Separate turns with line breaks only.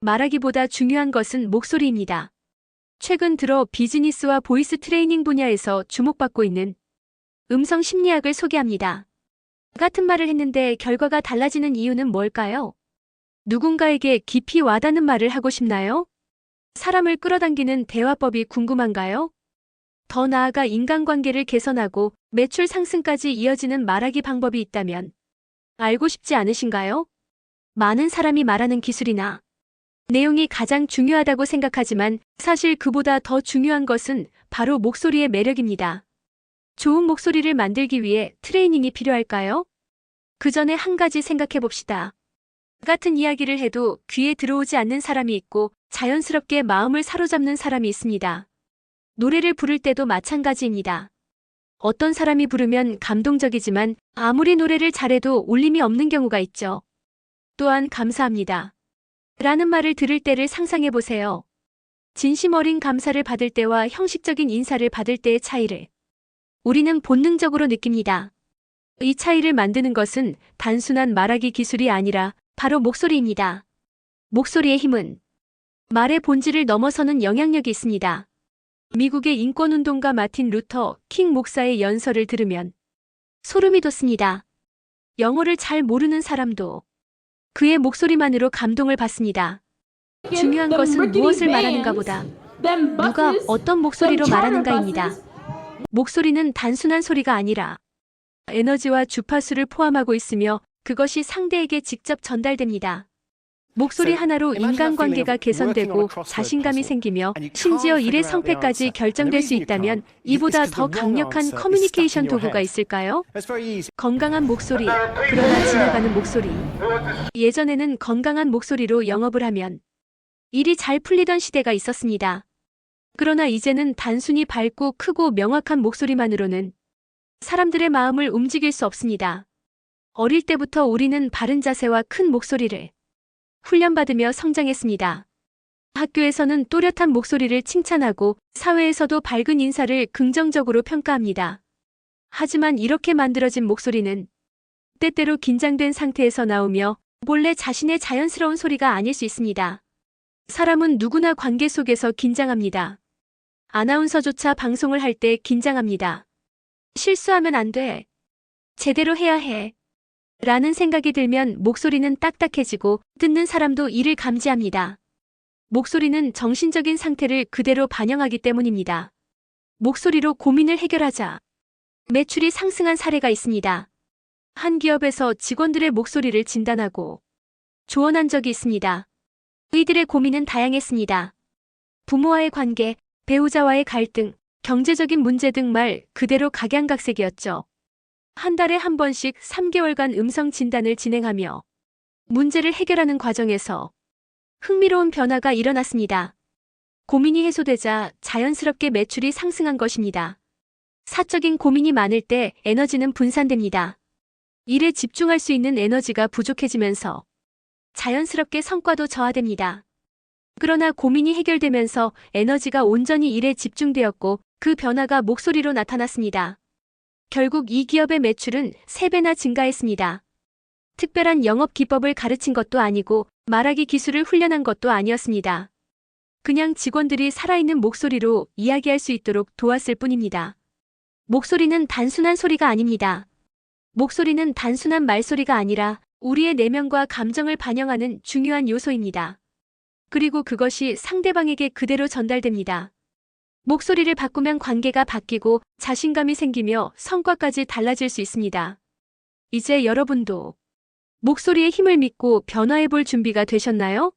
말하기보다 중요한 것은 목소리입니다. 최근 들어 비즈니스와 보이스 트레이닝 분야에서 주목받고 있는 음성 심리학을 소개합니다. 같은 말을 했는데 결과가 달라지는 이유는 뭘까요? 누군가에게 깊이 와닿는 말을 하고 싶나요? 사람을 끌어당기는 대화법이 궁금한가요? 더 나아가 인간관계를 개선하고 매출 상승까지 이어지는 말하기 방법이 있다면 알고 싶지 않으신가요? 많은 사람이 말하는 기술이나 내용이 가장 중요하다고 생각하지만 사실 그보다 더 중요한 것은 바로 목소리의 매력입니다. 좋은 목소리를 만들기 위해 트레이닝이 필요할까요? 그 전에 한 가지 생각해 봅시다. 같은 이야기를 해도 귀에 들어오지 않는 사람이 있고 자연스럽게 마음을 사로잡는 사람이 있습니다. 노래를 부를 때도 마찬가지입니다. 어떤 사람이 부르면 감동적이지만 아무리 노래를 잘해도 울림이 없는 경우가 있죠. 또한 감사합니다. 라는 말을 들을 때를 상상해 보세요. 진심 어린 감사를 받을 때와 형식적인 인사를 받을 때의 차이를 우리는 본능적으로 느낍니다. 이 차이를 만드는 것은 단순한 말하기 기술이 아니라 바로 목소리입니다. 목소리의 힘은 말의 본질을 넘어서는 영향력이 있습니다. 미국의 인권운동가 마틴 루터 킹 목사의 연설을 들으면 소름이 돋습니다. 영어를 잘 모르는 사람도 그의 목소리만으로 감동을 받습니다. 중요한 것은 무엇을 말하는가 보다 누가 어떤 목소리로 말하는가입니다. 목소리는 단순한 소리가 아니라 에너지와 주파수를 포함하고 있으며 그것이 상대에게 직접 전달됩니다. 목소리 하나로 인간관계가 개선되고 자신감이 생기며 심지어 일의 성패까지 결정될 수 있다면 이보다 더 강력한 커뮤니케이션 도구가 있을까요? 건강한 목소리, 그러나 지나가는 목소리. 예전에는 건강한 목소리로 영업을 하면 일이 잘 풀리던 시대가 있었습니다. 그러나 이제는 단순히 밝고 크고 명확한 목소리만으로는 사람들의 마음을 움직일 수 없습니다. 어릴 때부터 우리는 바른 자세와 큰 목소리를 훈련받으며 성장했습니다. 학교에서는 또렷한 목소리를 칭찬하고 사회에서도 밝은 인사를 긍정적으로 평가합니다. 하지만 이렇게 만들어진 목소리는 때때로 긴장된 상태에서 나오며 본래 자신의 자연스러운 소리가 아닐 수 있습니다. 사람은 누구나 관계 속에서 긴장합니다. 아나운서조차 방송을 할 때 긴장합니다. 실수하면 안 돼. 제대로 해야 해. 라는 생각이 들면 목소리는 딱딱해지고 듣는 사람도 이를 감지합니다. 목소리는 정신적인 상태를 그대로 반영하기 때문입니다. 목소리로 고민을 해결하자 매출이 상승한 사례가 있습니다. 한 기업에서 직원들의 목소리를 진단하고 조언한 적이 있습니다. 이들의 고민은 다양했습니다. 부모와의 관계, 배우자와의 갈등, 경제적인 문제 등 말 그대로 각양각색이었죠. 한 달에 한 번씩 3개월간 음성 진단을 진행하며 문제를 해결하는 과정에서 흥미로운 변화가 일어났습니다. 고민이 해소되자 자연스럽게 매출이 상승한 것입니다. 사적인 고민이 많을 때 에너지는 분산됩니다. 일에 집중할 수 있는 에너지가 부족해지면서 자연스럽게 성과도 저하됩니다. 그러나 고민이 해결되면서 에너지가 온전히 일에 집중되었고 그 변화가 목소리로 나타났습니다. 결국 이 기업의 매출은 3배나 증가했습니다. 특별한 영업 기법을 가르친 것도 아니고 말하기 기술을 훈련한 것도 아니었습니다. 그냥 직원들이 살아있는 목소리로 이야기할 수 있도록 도왔을 뿐입니다. 목소리는 단순한 소리가 아닙니다. 목소리는 단순한 말소리가 아니라 우리의 내면과 감정을 반영하는 중요한 요소입니다. 그리고 그것이 상대방에게 그대로 전달됩니다. 목소리를 바꾸면 관계가 바뀌고 자신감이 생기며 성과까지 달라질 수 있습니다. 이제 여러분도 목소리의 힘을 믿고 변화해 볼 준비가 되셨나요?